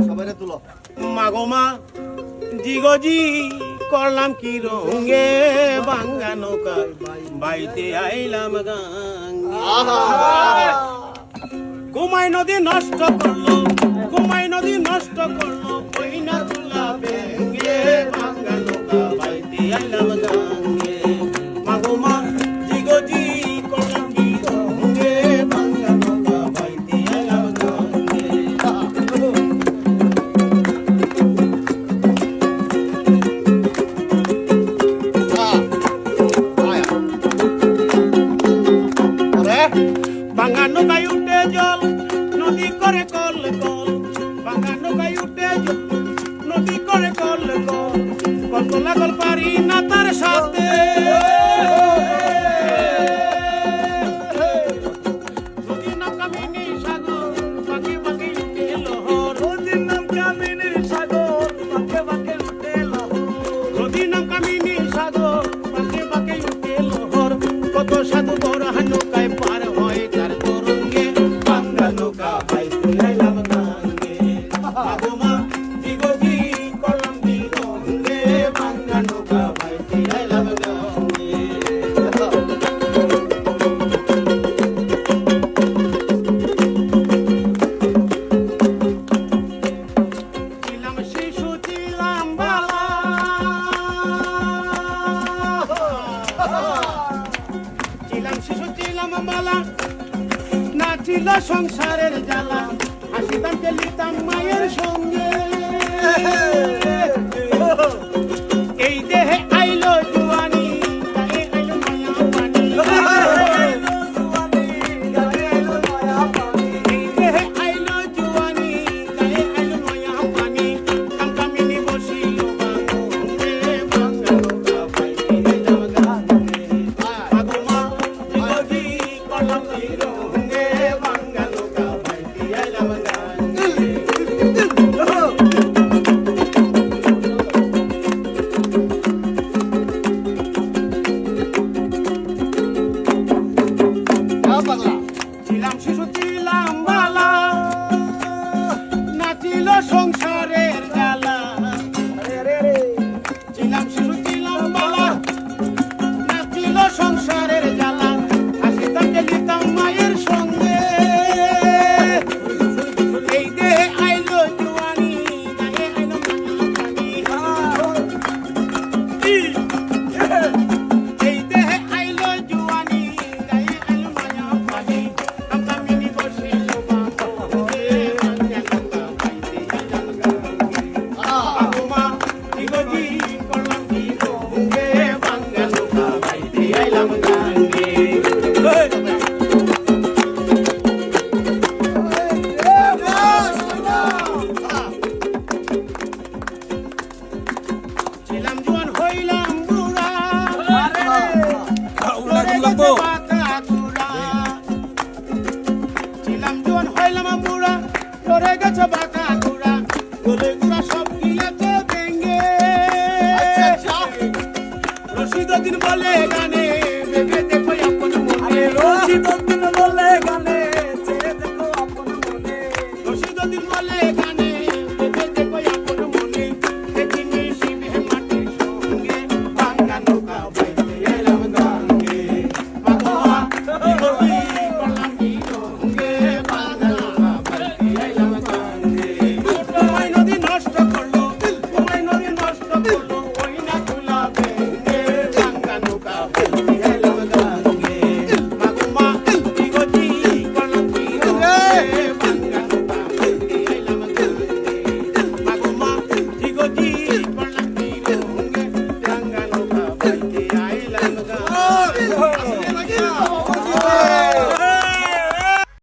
সবাইরে তুলো। মাগো মা জিগজি করলাম কি রঙে ভাঙ্গা নৌকায় বাইতে আইলাম গাঙ্গে। ঘুমাই নদী নষ্ট করলো, ঘুমাই নদী নষ্ট করলো, ওই না তুলা ভেঙ্গে ভাঙ্গা নৌকা বাইতে আইলাম গাঙ্গে। মাগো মা জিগজি করলাম কি রঙে ভাঙ্গা নৌকা বাইতে আইলাম গাঙ্গে। ভাঙ্গা নৌকায় উঠে জল নদী করে কল কল, ভাঙ্গা নৌকায় উঠে জল নদী করে কল কল, কত লাগল পারি না তার সাথে। নদীর নাম কামিনী সাগর, বাঁকে বাঁকে উঠে লহর। নদীর নাম কামিনী সাগর, বাঁকে বাঁকে উঠে লহর। নদীর নাম কামিনী সাগর, বাঁকে বাঁকে উঠে লহর। কত সাধু বড় নৌকায় পার হয় তার তরঙ্গে, ভাঙ্গা নৌকা বাইতে আইলাম গাঙ্গে। মাগো মা জিগজি করলাম কি রঙে, ভাঙ্গা নৌকা বাইতে আইলাম গাঙ্গে। ছিলাম শিশু ছিলাম বালা, ছিলাম শিশু ছিলাম বালা, না ছিল সংসারের জ্বালা, হাসিতাম খেলিতাম মায়ের সঙ্গে। এই দেহে আইলো জুয়ানি, গায়ে আইলো মায়া পানি। এই দেহে আইলো জুয়ানি, গায়ে আইলো মায়া পানি। কামকামিনী বসিল বাঙ্গে, ভাঙ্গা নৌকা বাইতে আইলাম গাঙ্গে। মাগো মা জিগজি করলাম কি রঙে, ভাঙ্গা নৌকা বাইতে আইলাম গাঙ্গে। ছিলাম শিশু ছিলাম বালা, নাচিল সংসারের জ্বালা। ছিলাম শিশু ছিলাম বালা, নাচিল সংসারের জ্বালা, হাসিতাম খেলিতাম মায়ের সঙ্গে। এই দেহে আইলো জুয়ানি, গায়ে আইলো মায়া পানি। এই দেহে আইলো জুয়ানি, গায়ে আইলো মায়া পানি। কামকামিনী বসিল বাঙ্গে, ভাঙ্গা নৌকা বাইতে আইলাম গাঙ্গে। মাগো মা জিগজি করলাম কি রঙে, ভাঙ্গা নৌকা বাইতে আইলাম গাঙ্গে। ছিলাম জোয়ান হইলাম বুড়া, লড়ে গেছে বাঁকা ঘোড়া। ছিলাম জোয়ান হইলাম বুড়া, লড়ে গেছে বাঁকা ঘোড়া। গলে